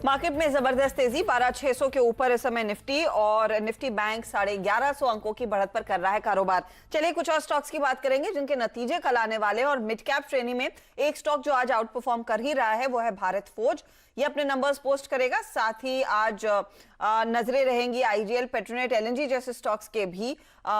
Market में जबरदस्त तेजी 12,600 के ऊपर इस समय निफ्टी और निफ्टी बैंक 1150 अंकों की बढ़त पर कर रहा है कारोबार। चलिए कुछ और स्टॉक्स की बात करेंगे जिनके नतीजे कल आने वाले हैं और मिड कैप श्रेणी में एक स्टॉक जो आज आउट परफॉर्म कर ही रहा है वो है भारत फोर्ज। ये अपने नंबर्स पोस्ट करेगा, साथ ही आज नजरें रहेंगी आईजीएल, पेट्रोनेट, एलएनजी जैसे स्टॉक्स के भी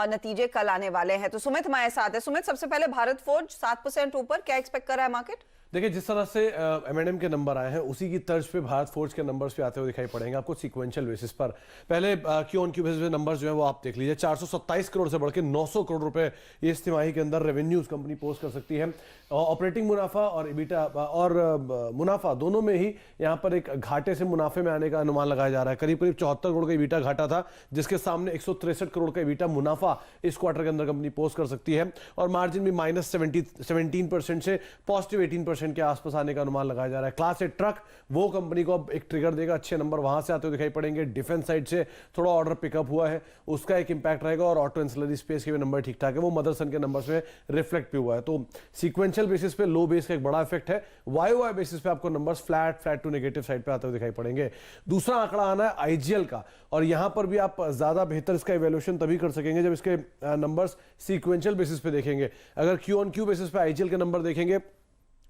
नतीजे कल आने वाले हैं। तो सुमित हमारे साथ है। सुमित, सबसे पहले भारत फोर्ज 7% ऊपर, क्या एक्सपेक्ट कर रहा है मार्केट? देखिए, जिस तरह से एम&एम के नंबर आए हैं उसी की तर्ज पे भारत फोर्ज के नंबर्स पे आते हुए दिखाई पड़ेंगे आपको सीक्वेंशियल बेसिस पर। पहले क्यू ऑन क्यू बेसिस पे नंबर्स जो है वो आप देख लीजिए, 427 करोड़ से बढ़ के 900 करोड़ रुपए इस तिमाही के अंदर रेवेन्यूज कंपनी पोस्ट कर सकती है। ऑपरेटिंग मुनाफा और इबिटा और मुनाफा दोनों में ही यहाँ पर एक घाटे से मुनाफे में आने का अनुमान लगाया जा रहा है। करीब करीब 74 करोड़ का इबिटा घाटा था, जिसके सामने 163 करोड़ का इबिटा मुनाफा इस क्वार्टर के अंदर कंपनी पोस्ट कर सकती है और मार्जिन भी -17% से पॉजिटिव 18% के आसपास आने का अनुमान लगाया जा रहा है। क्लास ए ट्रक वो कंपनी को अब एक ट्रिगर देगा, अच्छे नंबर वहां से आते हुए दिखाई पड़ेंगे। डिफेंस साइड से थोड़ा ऑर्डर पिकअप हुआ है, उसका एक इंपैक्ट रहेगा और ऑटो एंसिलरी स्पेस के भी नंबर ठीक ठाक है, वो मदरसन के नंबर्स में रिफ्लेक्ट भी हुआ है। तो सीक्वेंशियल बेसिस पे लो बेस का एक बड़ा इफेक्ट है। वाई बेसिस पे आपको numbers flat to negative side पे आते हुए दिखाई पड़ेंगे। दूसरा आंकड़ा आना है आईजीएल का, और यहां पर भी आप ज्यादा बेहतर इसका इवैल्यूएशन तभी कर सकेंगे जब इसके नंबर्स सीक्वेंशियल बेसिस पे देखेंगे। अगर क्यू ऑन क्यू बेसिस पे आईजीएल के नंबर देखेंगे,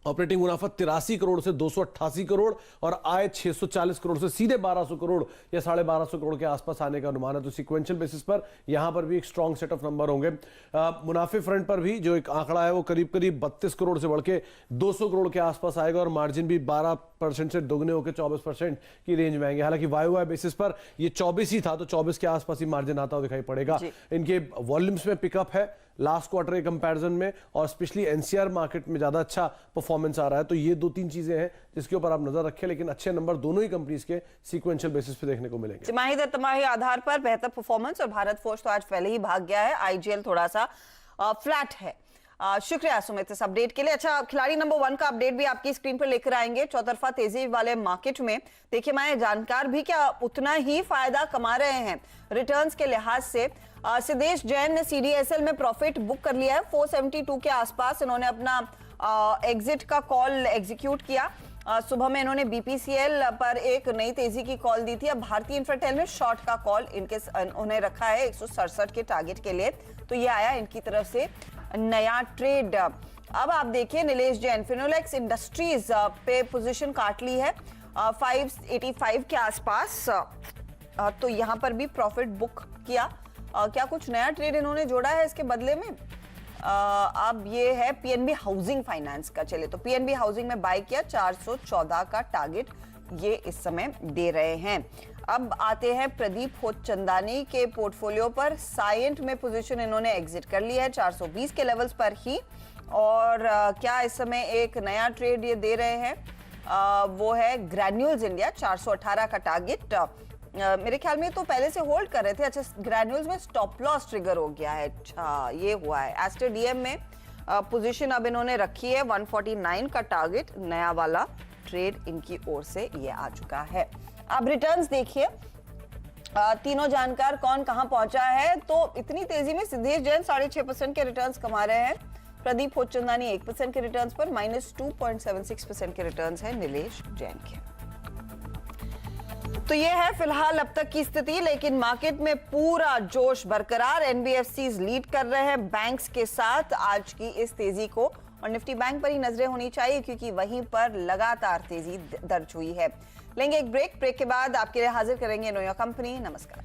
ऑपरेटिंग मुनाफा 83 करोड़ से 288 करोड़ और आय 640 करोड़ से सीधे 1200 करोड़ या 1250 करोड़ के आसपास आने का अनुमान है। तो सीक्वेंशियल बेसिस पर यहां पर भी एक स्ट्रॉन्ग सेट ऑफ नंबर होंगे। मुनाफे फ्रंट पर भी जो एक आंकड़ा है वो करीब करीब 32 करोड़ से बढ़ के 200 करोड़ के आसपास आएगा और मार्जिन भी 12% से दोगुने होकर 24% की रेंज में आएंगे। हालांकि वाई बेसिस पर ये 24 ही था, तो 24 के आसपास ही मार्जिन आता हुआ दिखाई पड़ेगा। इनके वॉल्यूम्स में पिकअप है लास्ट क्वार्टर के कंपैरिजन में, और स्पेशली एनसीआर मार्केट में ज्यादा अच्छा परफॉर्मेंस आ रहा है। तो ये 2-3 चीजें हैं जिसके ऊपर आप नजर रखें, लेकिन अच्छे नंबर दोनों ही कंपनीज के सीक्वेंशियल बेसिस पे देखने को मिलेंगे। तिमाही दर तिमाही आधार पर बेहतर परफॉर्मेंस, और भारत फोर्ज तो आज पहले ही भाग गया है। आईजीएल थोड़ा सा फ्लैट है। शुक्रिया सुमित इस अपडेट के लिए। अच्छा, खिलाड़ी नंबर 1 का अपडेट भी आपकी स्क्रीन पर लेकर आएंगे। चौतरफा तेजी वाले मार्केट में देखिए, मैं जानकार भी क्या उतना ही फायदा कमा रहे हैं रिटर्न्स के लिहाज से। सिद्धेश जैन ने सीडीएसएल में प्रॉफिट बुक कर लिया है 472 के आसपास। इन्होंने अपना एग्जिट का कॉल एग्जीक्यूट किया। सुबह में इन्होंने बीपीसीएल पर एक नई तेजी की कॉल दी थी। अब भारतीय इंफ्राटेल में शॉर्ट का कॉल उन्हें रखा है 167 के टारगेट के लिए। तो ये आया इनकी तरफ से नया ट्रेड। अब आप देखिए नीलेश जैन फिनोलेक्स इंडस्ट्रीज पे पोजीशन काट ली है 585 के आसपास। तो यहां पर भी प्रॉफिट बुक किया। क्या कुछ नया ट्रेड इन्होंने जोड़ा है इसके बदले में? अब ये है पीएनबी हाउसिंग फाइनेंस का। चलिए, तो पीएनबी हाउसिंग में बाय किया, 414 का टारगेट ये इस समय दे रहे हैं। अब आते हैं प्रदीप होतचंदानी के पोर्टफोलियो पर। साइएंट में पोजीशन इन्होंने एग्जिट कर लिया है 420 के लेवल्स पर ही। और क्या इस समय एक नया ट्रेड ये दे रहे हैं, वो है ग्रैन्यूल्स इंडिया, 418 का टारगेट। मेरे ख्याल में तो पहले से होल्ड कर रहे थे। अच्छा, ग्रैन्यूल्स में स्टॉप लॉस ट्रिगर हो गया है। अच्छा, ये हुआ है। एस्टर डीएम में पोजीशन अब इन्होंने रखी है 149 का टारगेट। नया वाला ट्रेड इनकी ओर से ये आ चुका है। अब रिटर्न्स देखिए, तीनों जानकार कौन कहां पहुंचा है। तो इतनी तेजी में सिद्धेश जैन 6.5% के रिटर्न्स कमा रहे हैं। प्रदीप होतचंदानी 1% के रिटर्न्स पर, -2.76% के रिटर्न्स है नीलेश जैन के। तो ये है फिलहाल अब तक की स्थिति, लेकिन मार्केट में पूरा जोश बरकरार। एनबीएफसीज लीड कर रहे हैं बैंक्स के साथ आज की इस तेजी को, और निफ्टी बैंक पर ही नजरें होनी चाहिए क्योंकि वहीं पर लगातार तेजी दर्ज हुई है। लेंगे एक ब्रेक के बाद आपके लिए हाजिर करेंगे नो योर कंपनी। नमस्कार।